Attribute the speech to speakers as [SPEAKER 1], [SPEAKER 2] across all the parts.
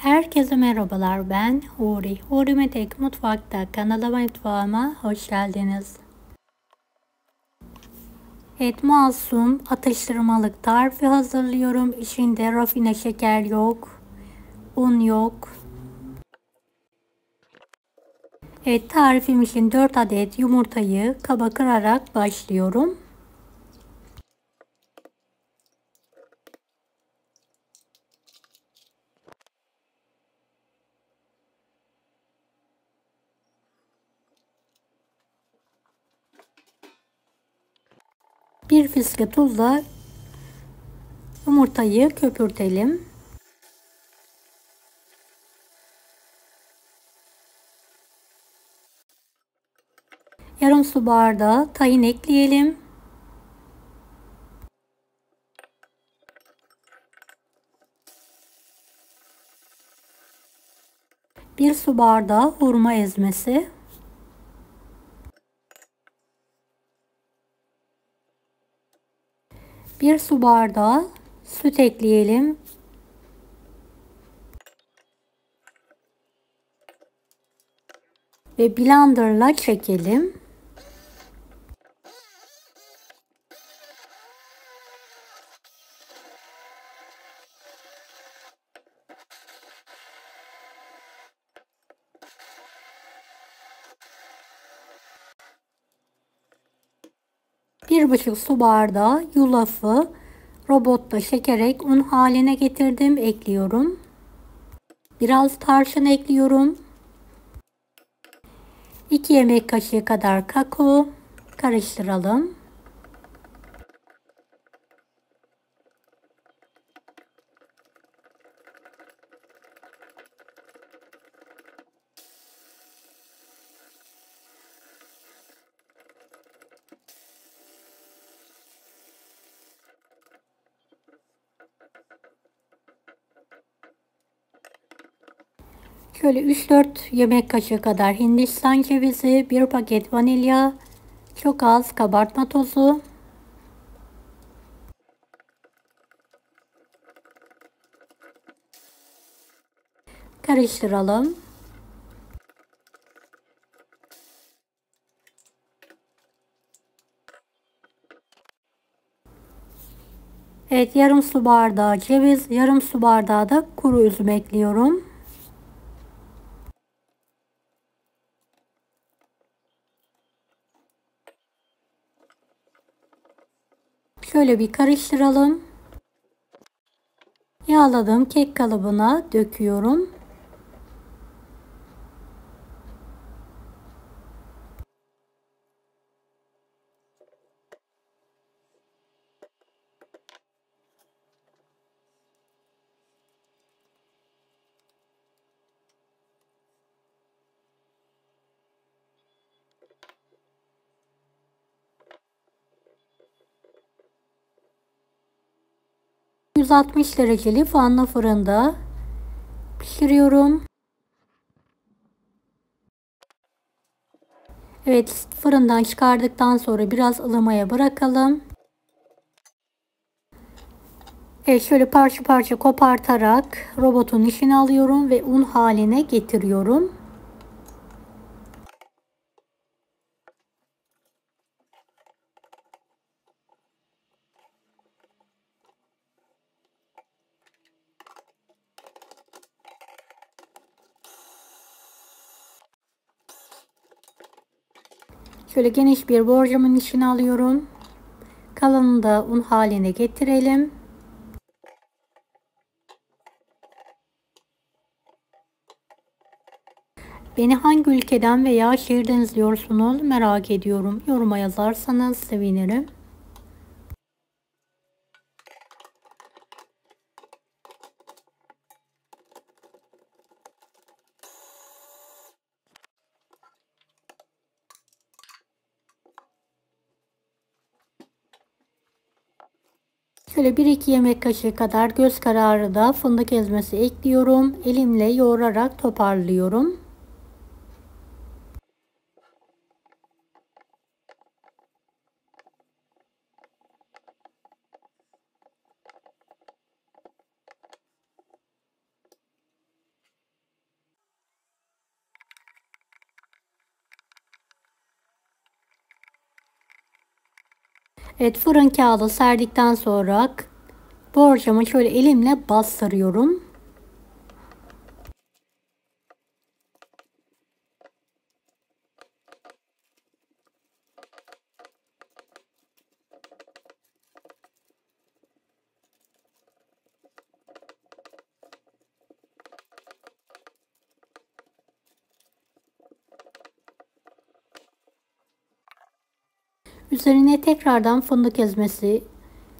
[SPEAKER 1] Herkese merhabalar, ben Huri. Huri Metek Mutfak'ta kanalıma, mutfağıma hoş geldiniz. Evet, masum atıştırmalık tarifi hazırlıyorum. İçinde rafine şeker yok, un yok. Evet, tarifim için 4 adet yumurtayı kaba kırarak başlıyorum. Bir fiske tuzla yumurtayı köpürtelim. Yarım su bardağı tahin ekleyelim. Bir su bardağı hurma ezmesi. Bir su bardağı süt ekleyelim. Ve blenderla çekelim. Bir buçuk su bardağı yulafı robotta çekerek un haline getirdim. Ekliyorum. Biraz tarçın ekliyorum. 2 yemek kaşığı kadar kakao. Karıştıralım. Şöyle 3-4 yemek kaşığı kadar Hindistan cevizi, 1 paket vanilya, çok az kabartma tozu. Karıştıralım. Evet, yarım su bardağı ceviz, yarım su bardağı da kuru üzüm ekliyorum. Şöyle bir karıştıralım. Yağladığım kek kalıbına döküyorum. ...160 dereceli fanlı fırında pişiriyorum. Evet, fırından çıkardıktan sonra biraz ılımaya bırakalım. Evet, şöyle parça parça kopartarak robotun içine alıyorum ve un haline getiriyorum. Şöyle geniş bir borcamın içine alıyorum. Kalanını da un haline getirelim. Beni hangi ülkeden veya şehirden izliyorsunuz merak ediyorum. Yoruma yazarsanız sevinirim. Şöyle 1-2 yemek kaşığı kadar göz kararı da fındık ezmesi ekliyorum. Elimle yoğurarak toparlıyorum. Evet, fırın kağıdı serdikten sonra borcamı şöyle elimle bastırıyorum. Üzerine tekrardan fındık ezmesi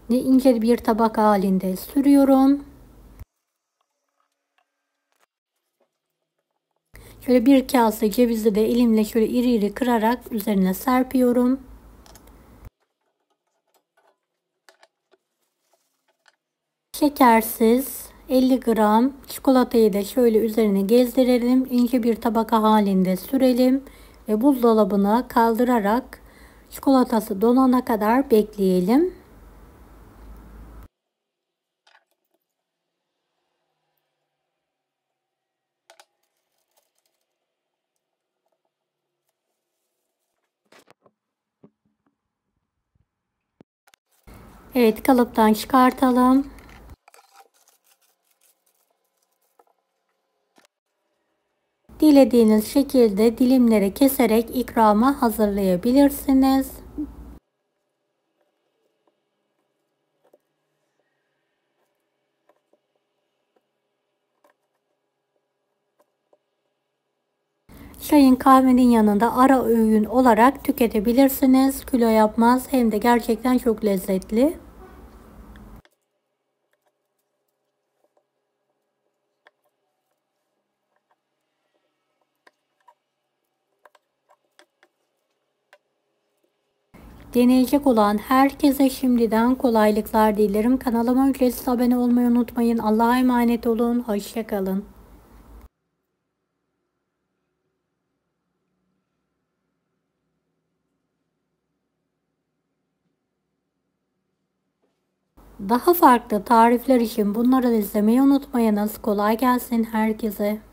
[SPEAKER 1] ince bir tabak halinde sürüyorum. Şöyle bir kase cevizi de elimle şöyle iri iri kırarak üzerine serpiyorum. Şekersiz 50 gram çikolatayı da şöyle üzerine gezdirelim. İnce bir tabaka halinde sürelim ve buzdolabına kaldırarak çikolatası donana kadar bekleyelim. Evet, kalıptan çıkartalım. Dilediğiniz şekilde dilimlere keserek ikrama hazırlayabilirsiniz. Çayın kahvenin yanında ara öğün olarak tüketebilirsiniz. Kilo yapmaz, hem de gerçekten çok lezzetli. Deneyecek olan herkese şimdiden kolaylıklar dilerim. Kanalıma ücretsiz abone olmayı unutmayın. Allah'a emanet olun. Hoşça kalın. Daha farklı tarifler için bunları izlemeyi unutmayınız. Kolay gelsin herkese.